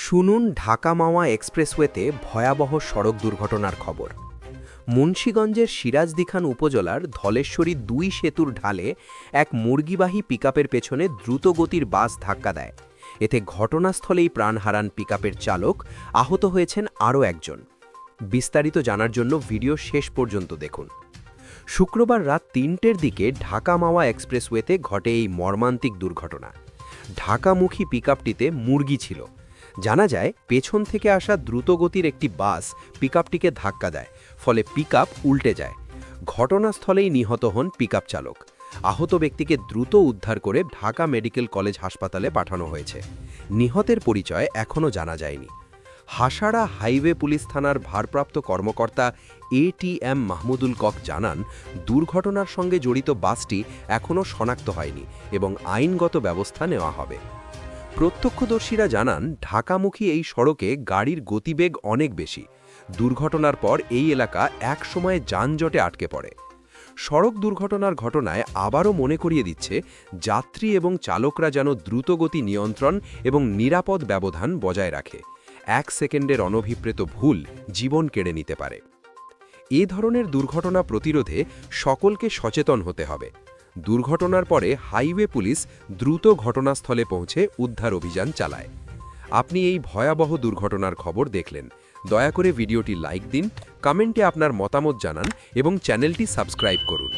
শুনুন ঢাকা মাওয়া এক্সপ্রেসওয়েতে ভয়াবহ সড়ক দুর্ঘটনার খবর। মুন্সিগঞ্জের সিরাজদিখান উপজেলার ধলেশ্বরী ২ সেতুর ঢালে এক মুরগিবাহী পিকআপের পেছনে দ্রুতগতির বাস ধাক্কা দেয়। এতে ঘটনাস্থলেই প্রাণ হারান পিকআপের চালক, আহত হয়েছেন আরও একজন। বিস্তারিত জানার জন্য ভিডিও শেষ পর্যন্ত দেখুন। শুক্রবার রাত ৩টের দিকে ঢাকা মাওয়া এক্সপ্রেসওয়েতে ঘটে এই মর্মান্তিক দুর্ঘটনা। ঢাকামুখী পিকআপটিতে মুরগি ছিল। জানা যায়, পেছন থেকে আসা দ্রুতগতির একটি বাস পিকআপটিকে ধাক্কা দেয়, ফলে পিকআপ উল্টে যায়। ঘটনাস্থলেই নিহত হন পিকআপ চালক। আহত ব্যক্তিকে দ্রুত উদ্ধার করে ঢাকা মেডিকেল কলেজ হাসপাতালে পাঠানো হয়েছে। নিহতের পরিচয় এখনও জানা যায়নি। হাসাড়া হাইওয়ে পুলিশ থানার ভারপ্রাপ্ত কর্মকর্তা এটিএম মাহমুদুল কক জানান, দুর্ঘটনার সঙ্গে জড়িত বাসটি এখনও শনাক্ত হয়নি এবং আইনগত ব্যবস্থা নেওয়া হবে। প্রত্যক্ষদর্শীরা জানান, ঢাকামুখী এই সড়কে গাড়ির গতিবেগ অনেক বেশি। দুর্ঘটনার পর এই এলাকা একসময় যানজটে আটকে পড়ে। সড়ক দুর্ঘটনার ঘটনায় আবারও মনে করিয়ে দিচ্ছে, যাত্রী এবং চালকরা যেন দ্রুতগতি নিয়ন্ত্রণ এবং নিরাপদ ব্যবধান বজায় রাখে। 1 সেকেন্ডের অনভিপ্রেত ভুল জীবন কেড়ে নিতে পারে। এ ধরনের দুর্ঘটনা প্রতিরোধে সকলকে সচেতন হতে হবে। দুর্ঘটনার পরে হাইওয়ে পুলিশ দ্রুত ঘটনাস্থলে পৌঁছে উদ্ধার অভিযান চালায়। আপনি এই ভয়াবহ দুর্ঘটনার খবর দেখলেন। দয়া করে ভিডিওটি লাইক দিন, কমেন্টে আপনার মতামত জানান এবং চ্যানেলটি সাবস্ক্রাইব করুন।